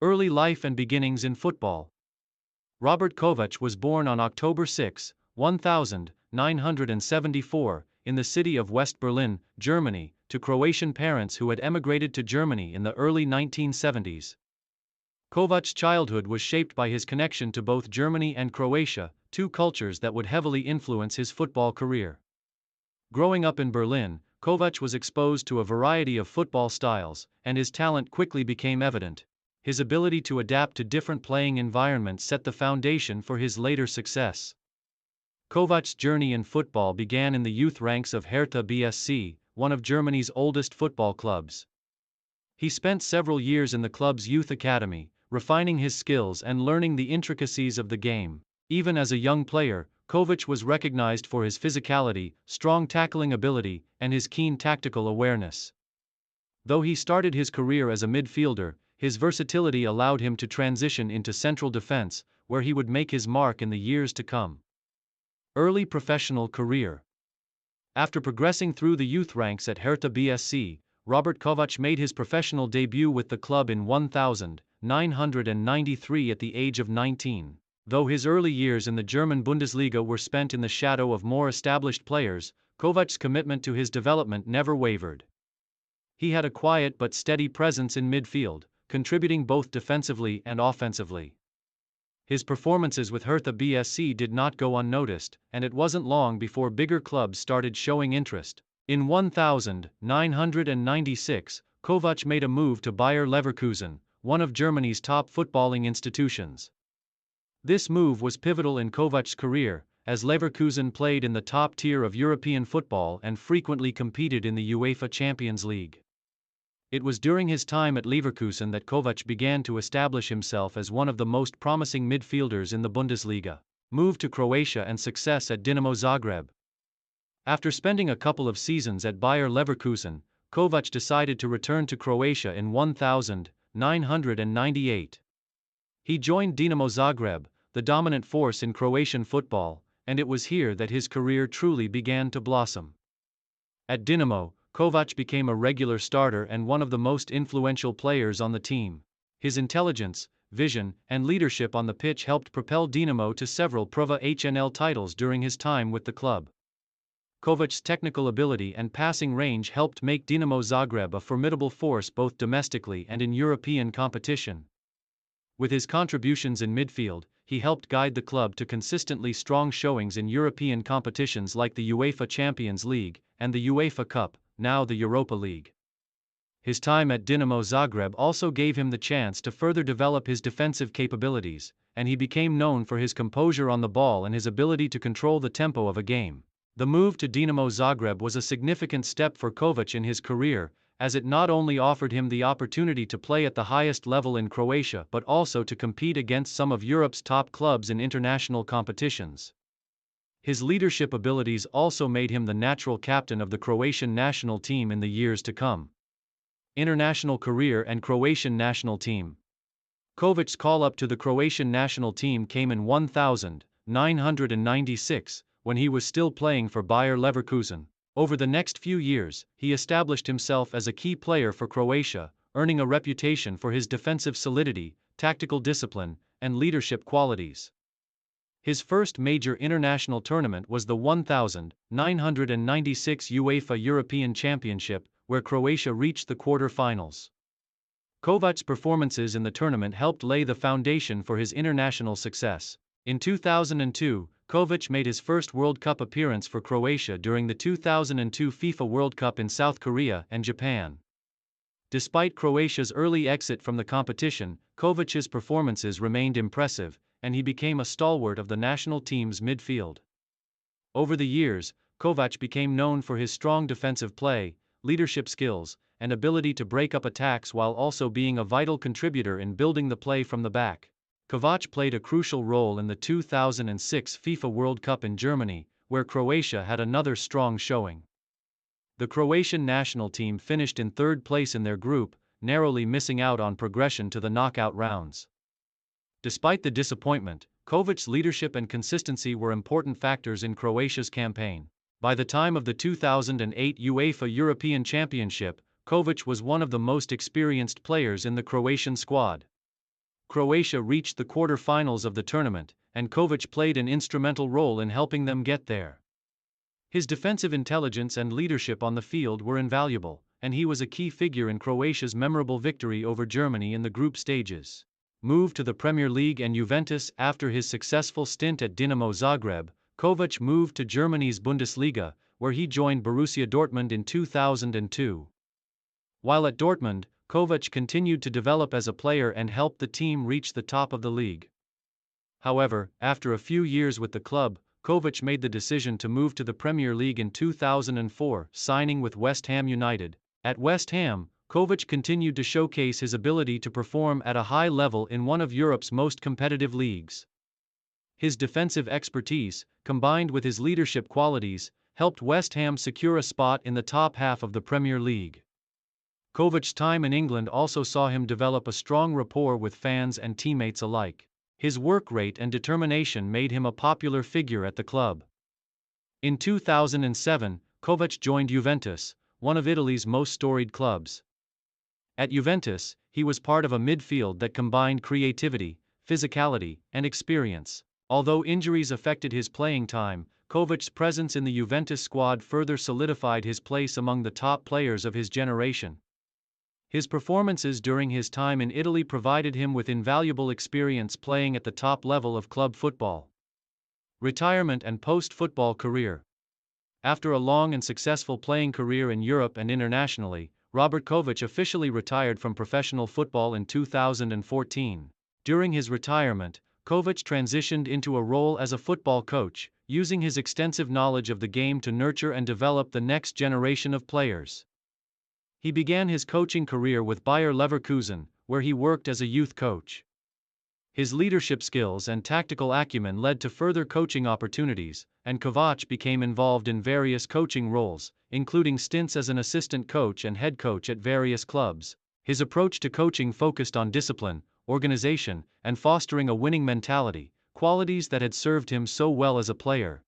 Early life and beginnings in football. Robert Kovač was born on October 6, 1974, in the city of West Berlin, Germany, to Croatian parents who had emigrated to Germany in the early 1970s. Kovač's childhood was shaped by his connection to both Germany and Croatia, two cultures that would heavily influence his football career. Growing up in Berlin, Kovač was exposed to a variety of football styles, and his talent quickly became evident. His ability to adapt to different playing environments set the foundation for his later success. Kovač's journey in football began in the youth ranks of Hertha BSC, one of Germany's oldest football clubs. He spent several years in the club's youth academy, refining his skills and learning the intricacies of the game. Even as a young player, Kovač was recognized for his physicality, strong tackling ability, and his keen tactical awareness. Though he started his career as a midfielder, his versatility allowed him to transition into central defense, where he would make his mark in the years to come. Early professional career. After progressing through the youth ranks at Hertha BSC, Robert Kovač made his professional debut with the club in 1993 at the age of 19. Though his early years in the German Bundesliga were spent in the shadow of more established players, Kovač's commitment to his development never wavered. He had a quiet but steady presence in midfield, contributing both defensively and offensively. His performances with Hertha BSC did not go unnoticed, and it wasn't long before bigger clubs started showing interest. In 1996, Kovač made a move to Bayer Leverkusen, one of Germany's top footballing institutions. This move was pivotal in Kovač's career, as Leverkusen played in the top tier of European football and frequently competed in the UEFA Champions League. It was during his time at Leverkusen that Kovač began to establish himself as one of the most promising midfielders in the Bundesliga. Move to Croatia and success at Dinamo Zagreb. After spending a couple of seasons at Bayer Leverkusen, Kovač decided to return to Croatia in 1998. He joined Dinamo Zagreb, the dominant force in Croatian football, and it was here that his career truly began to blossom. At Dinamo, Kovač became a regular starter and one of the most influential players on the team. His intelligence, vision, and leadership on the pitch helped propel Dinamo to several Prva HNL titles during his time with the club. Kovač's technical ability and passing range helped make Dinamo Zagreb a formidable force both domestically and in European competition. With his contributions in midfield, he helped guide the club to consistently strong showings in European competitions like the UEFA Champions League and the UEFA Cup, now the Europa League. His time at Dinamo Zagreb also gave him the chance to further develop his defensive capabilities, and he became known for his composure on the ball and his ability to control the tempo of a game. The move to Dinamo Zagreb was a significant step for Kovač in his career, as it not only offered him the opportunity to play at the highest level in Croatia but also to compete against some of Europe's top clubs in international competitions. His leadership abilities also made him the natural captain of the Croatian national team in the years to come. International career and Croatian national team. Kovač's call-up to the Croatian national team came in 1996, when he was still playing for Bayer Leverkusen. Over the next few years, he established himself as a key player for Croatia, earning a reputation for his defensive solidity, tactical discipline, and leadership qualities. His first major international tournament was the 1996 UEFA European Championship, where Croatia reached the quarter-finals. Kovač's performances in the tournament helped lay the foundation for his international success. In 2002, Kovač made his first World Cup appearance for Croatia during the 2002 FIFA World Cup in South Korea and Japan. Despite Croatia's early exit from the competition, Kovač's performances remained impressive, and he became a stalwart of the national team's midfield. Over the years, Kovač became known for his strong defensive play, leadership skills, and ability to break up attacks while also being a vital contributor in building the play from the back. Kovač played a crucial role in the 2006 FIFA World Cup in Germany, where Croatia had another strong showing. The Croatian national team finished in third place in their group, narrowly missing out on progression to the knockout rounds. Despite the disappointment, Kovač's leadership and consistency were important factors in Croatia's campaign. By the time of the 2008 UEFA European Championship, Kovač was one of the most experienced players in the Croatian squad. Croatia reached the quarter-finals of the tournament, and Kovač played an instrumental role in helping them get there. His defensive intelligence and leadership on the field were invaluable, and he was a key figure in Croatia's memorable victory over Germany in the group stages. Moved to the Premier League and Juventus. After his successful stint at Dinamo Zagreb, Kovač moved to Germany's Bundesliga, where he joined Borussia Dortmund in 2002. While at Dortmund, Kovač continued to develop as a player and helped the team reach the top of the league. However, after a few years with the club, Kovač made the decision to move to the Premier League in 2004, signing with West Ham United. At West Ham, Kovač continued to showcase his ability to perform at a high level in one of Europe's most competitive leagues. His defensive expertise, combined with his leadership qualities, helped West Ham secure a spot in the top half of the Premier League. Kovac's time in England also saw him develop a strong rapport with fans and teammates alike. His work rate and determination made him a popular figure at the club. In 2007, Kovač joined Juventus, one of Italy's most storied clubs. At Juventus, he was part of a midfield that combined creativity, physicality, and experience. Although injuries affected his playing time, Kovac's presence in the Juventus squad further solidified his place among the top players of his generation. His performances during his time in Italy provided him with invaluable experience playing at the top level of club football. Retirement and post-football career. After a long and successful playing career in Europe and internationally, Robert Kovač officially retired from professional football in 2014. During his retirement, Kovač transitioned into a role as a football coach, using his extensive knowledge of the game to nurture and develop the next generation of players. He began his coaching career with Bayer Leverkusen, where he worked as a youth coach. His leadership skills and tactical acumen led to further coaching opportunities, and Kovač became involved in various coaching roles, including stints as an assistant coach and head coach at various clubs. His approach to coaching focused on discipline, organization, and fostering a winning mentality, qualities that had served him so well as a player.